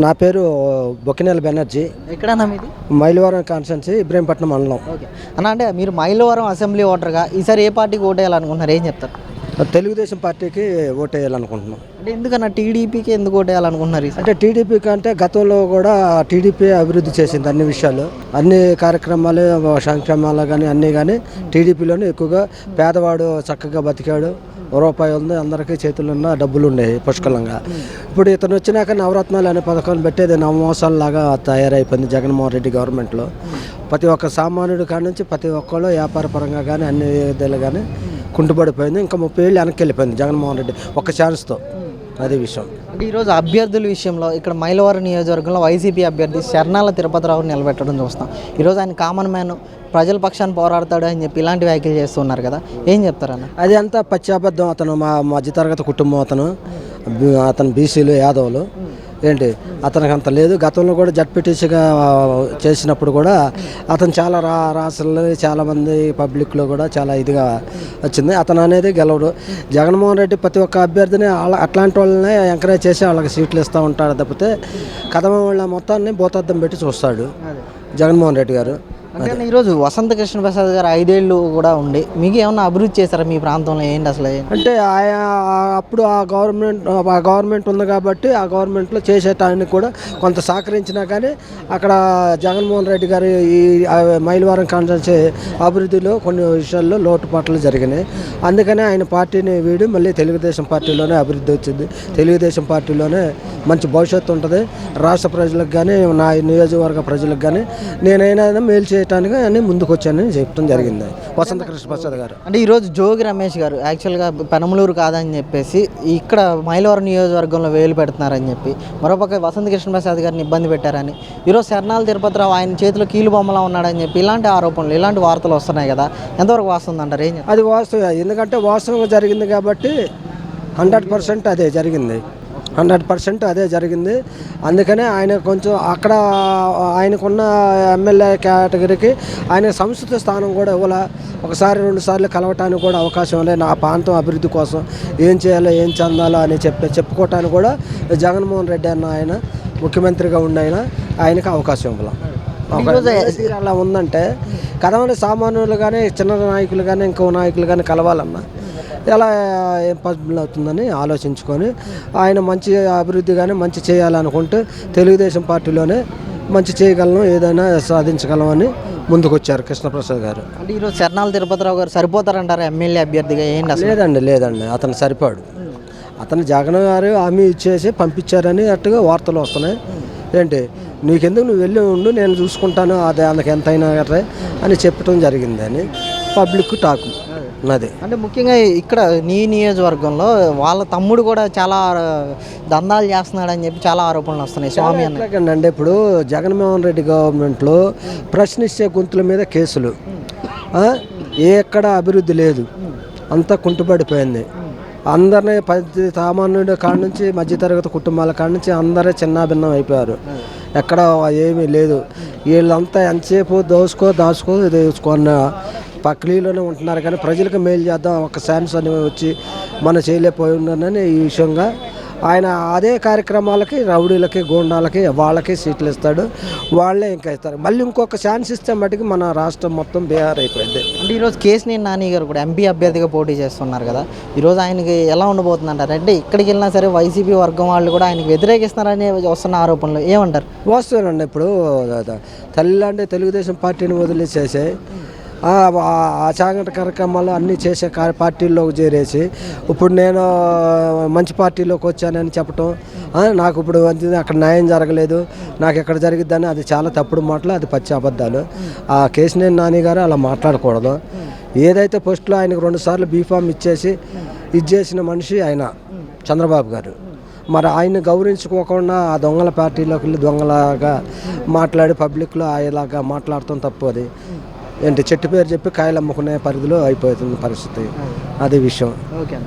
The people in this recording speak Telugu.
నా పేరు బొకినేల బెనర్జీ. ఎక్కడన్నా మీది? మైలవరం కాన్స్టిట్యున్సీ, ఇబ్రహీంపట్నం మండలం. ఓకే అన్న, అంటే మీరు మైలవరం అసెంబ్లీ ఓటర్గా ఈసారి ఏ పార్టీకి ఓటేయాలనుకుంటున్నారు, ఏం చెప్తారు? తెలుగుదేశం పార్టీకి ఓటేయాలనుకుంటున్నాం. అంటే ఎందుకన్నా టీడీపీకి ఎందుకు ఓటేయాలనుకుంటున్నారు? అంటే టీడీపీ కంటే గతంలో కూడా టీడీపీ అభివృద్ధి చేసింది అన్ని విషయాలు, అన్ని కార్యక్రమాలు, సంక్షేమాలు కానీ అన్నీ కానీ టీడీపీలోనే ఎక్కువగా. పేదవాడు చక్కగా బతికాడు, రూపాయి ఉంది, అందరికీ చేతులు ఉన్న డబ్బులు ఉండేవి పుష్కలంగా. ఇప్పుడు ఇతను వచ్చినాక నవరత్నాలు అనే పథకాలు పెట్టేది నవమోసాలలాగా తయారైపోయింది జగన్మోహన్ రెడ్డి గవర్నమెంట్లో. ప్రతి ఒక్క సామాన్యుడి కాడి నుంచి ప్రతి ఒక్కళ్ళు వ్యాపార పరంగా కానీ అన్ని విధాలు కానీ కుంటుపడిపోయింది. ఇంకా 30 ఏళ్ళు వెనక్కి వెళ్ళిపోయింది జగన్మోహన్ రెడ్డి ఒక్క ఛాన్స్తో. అదే విషయం. అంటే ఈరోజు అభ్యర్థుల విషయంలో ఇక్కడ మైలవరం నియోజకవర్గంలో వైసీపీ అభ్యర్థి శరణాల తిరుపతిరావుని నిలబెట్టడం చూస్తాం. ఈరోజు ఆయన కామన్ మ్యాన్, ప్రజల పక్షాన్ని పోరాడతాడు అని చెప్పి ఇలాంటి వ్యాఖ్యలు చేస్తున్నారు కదా, ఏం చెప్తారన్న? అది అంతా పచ్చాబద్ధం. అతను మా మధ్యతరగతి కుటుంబం, అతను బీసీలు, యాదవులు. ఏంటి అతనికి అంత లేదు. గతంలో కూడా జడ్పీటీసీగా చేసినప్పుడు కూడా అతను చాలా రాష్ట్రాల్లో చాలామంది పబ్లిక్లో కూడా చాలా ఇదిగా వచ్చింది. అతను అనేది గెలవడు. జగన్మోహన్ రెడ్డి ప్రతి ఒక్క అభ్యర్థిని అట్లాంటి వాళ్ళని ఎంకరేజ్ చేసి వాళ్ళకి సీట్లు ఇస్తూ ఉంటాడు తప్పితే కథమ వాళ్ళ మొత్తాన్ని భూతద్దం పెట్టి చూస్తాడు జగన్మోహన్ రెడ్డి గారు. అంటే ఈరోజు వసంత కృష్ణ ప్రసాద్ గారు 5 ఏళ్ళు కూడా ఉండి మీకు ఏమన్నా అభివృద్ధి చేశారా మీ ప్రాంతంలో? ఏంటి అసలు అంటే అప్పుడు ఆ గవర్నమెంట్ ఉంది కాబట్టి ఆ గవర్నమెంట్లో చేసేటానికి కూడా కొంత సహకరించినా కానీ అక్కడ జగన్మోహన్ రెడ్డి గారి ఈ మైలవరం కాన్స్టిట్యున్సీ అభివృద్ధిలో కొన్ని విషయాల్లో లోటుపాట్లు జరిగినాయి. అందుకనే ఆయన పార్టీని వీడి మళ్ళీ తెలుగుదేశం పార్టీలోనే అభివృద్ధి వచ్చింది. తెలుగుదేశం పార్టీలోనే మంచి భవిష్యత్తు ఉంటుంది. రాష్ట్ర ప్రజలకు కానీ నా నియోజకవర్గ ప్రజలకు కానీ నేనైనా మేలు చేయటానికి అని ముందుకు వచ్చానని చెప్పడం జరిగింది వసంత కృష్ణ ప్రసాద్ గారు. అంటే ఈరోజు జోగి రమేష్ గారు యాక్చువల్గా పెనమలూరు కాదని చెప్పేసి ఇక్కడ మైలవరం నియోజకవర్గంలో వేలు పెడుతున్నారని చెప్పి, మరోపక్క వసంత కృష్ణ ప్రసాద్ గారిని ఇబ్బంది పెట్టారని, ఈరోజు శరణాల తిరుపతిరావు ఆయన చేతిలో కీలు బొమ్మలా ఉన్నాడని చెప్పి ఇలాంటి ఆరోపణలు, ఇలాంటి వార్తలు వస్తున్నాయి కదా, ఎంతవరకు వాస్తవం అంటారు? ఏం అది వాస్తవం. ఎందుకంటే వాస్తవంగా జరిగింది కాబట్టి 100% అదే జరిగింది. 100% అదే జరిగింది. అందుకనే ఆయన కొంచెం అక్కడ ఆయనకున్న ఎమ్మెల్యే కేటగిరీకి ఆయన సంస్కృత స్థానం కూడా ఇవ్వాల. ఒకసారి 2 సార్లు కలవటానికి కూడా అవకాశం లేదు. నా ప్రాంతం అభివృద్ధి కోసం ఏం చేయాలో ఏం చెందాలో అని చెప్పుకోవటానికి కూడా జగన్మోహన్ రెడ్డి అన్న ఆయన ముఖ్యమంత్రిగా ఉన్న ఆయనకి అవకాశం ఇవ్వాలి. అలా ఉందంటే కదమని సామాన్యులు కానీ చిన్న నాయకులు కానీ ఇంకో నాయకులు కానీ కలవాలన్నా ఎలా పాసిబుల్ అవుతుందని ఆలోచించుకొని ఆయన మంచి అభివృద్ధి కానీ మంచి చేయాలనుకుంటే తెలుగుదేశం పార్టీలోనే మంచి చేయగలను, ఏదైనా సాధించగలమని ముందుకొచ్చారు కృష్ణప్రసాద్ గారు. అంటే ఈరోజు శరణాల తిరుపతిరావు గారు సరిపోతారంటారా ఎమ్మెల్యే అభ్యర్థిగా? ఏంటి? లేదండి అతను సరిపాడు. అతను జగన్ గారు హామీ ఇచ్చేసి పంపించారని అట్టుగా వార్తలు వస్తున్నాయి. ఏంటి నీకెందుకు, నువ్వు వెళ్ళి ఉండు, నేను చూసుకుంటాను, అదే అందుకు ఎంతైనా గట్రా అని చెప్పడం జరిగింది అని పబ్లిక్ టాక్ అదే. అంటే ముఖ్యంగా ఇక్కడ నీ నియోజకవర్గంలో వాళ్ళ తమ్ముడు కూడా చాలా దందాలు చేస్తున్నాడని చెప్పి చాలా ఆరోపణలు వస్తున్నాయి స్వామి అన్న. అంటే ఇప్పుడు జగన్మోహన్ రెడ్డి గవర్నమెంట్లో ప్రశ్నించే గొంతుల మీద కేసులు, ఎక్కడ అభివృద్ధి లేదు, అంతా కుంటుపడిపోయింది. అందరినీ సామాన్యుడి కాడి నుంచి మధ్యతరగతి కుటుంబాల కాడి నుంచి అందరూ చిన్నాభిన్నం అయిపోయారు. ఎక్కడ ఏమీ లేదు. వీళ్ళంతా ఎంతసేపు దోచుకొని పక్కలీలోనే ఉంటున్నారు. కానీ ప్రజలకు మేలు చేద్దాం, ఒక ఛాన్స్ అని వచ్చి మనం చేయలేకపోయి ఉన్నానని ఈ విషయంగా ఆయన అదే కార్యక్రమాలకి రౌడీలకి గూండాలకి వాళ్ళకి సీట్లు ఇస్తాడు, వాళ్ళే ఇంకా ఇస్తారు. మళ్ళీ ఇంకొక ఛాన్స్ ఇస్తే మటుకు మన రాష్ట్రం మొత్తం బీహార్ అయిపోయింది. అంటే ఈరోజు కేశినేని నాని గారు కూడా ఎంపీ అభ్యర్థిగా పోటీ చేస్తున్నారు కదా, ఈరోజు ఆయనకి ఎలా ఉండబోతుంది అంటారు? అంటే ఇక్కడికి వెళ్ళినా సరే వైసీపీ వర్గం వాళ్ళు కూడా ఆయనకి వ్యతిరేకిస్తున్నారని వస్తున్న ఆరోపణలు ఏమంటారు? వాస్తవేనండి. ఇప్పుడు తల్లి అంటే తెలుగుదేశం పార్టీని వదిలేసేసి చాగంట కార్యక్రమాలు అన్నీ చేసే పార్టీల్లోకి చేరేసి ఇప్పుడు నేను మంచి పార్టీలోకి వచ్చానని చెప్పటం, నాకు ఇప్పుడు అక్కడ న్యాయం జరగలేదు, నాకు ఎక్కడ జరిగిద్దని అది చాలా తప్పుడు మాటలు, అది పచ్చి అబద్ధాలు. ఆ కేశినేని నాని గారు అలా మాట్లాడకూడదు. ఏదైతే పోస్టులో ఆయనకు 2 సార్లు బీఫామ్ ఇచ్చేసి చేసిన మనిషి ఆయన చంద్రబాబు గారు. మరి ఆయన్ని గౌరవించుకోకుండా ఆ దొంగల పార్టీలోకి వెళ్ళి దొంగలాగా మాట్లాడి పబ్లిక్లో ఆయలాగా మాట్లాడటం తప్పు. అది ఏంటి చెట్టు పేరు చెప్పి కాయలు అమ్ముకునే పరిధిలో అయిపోతుంది పరిస్థితి. అది విషయం. ఓకే.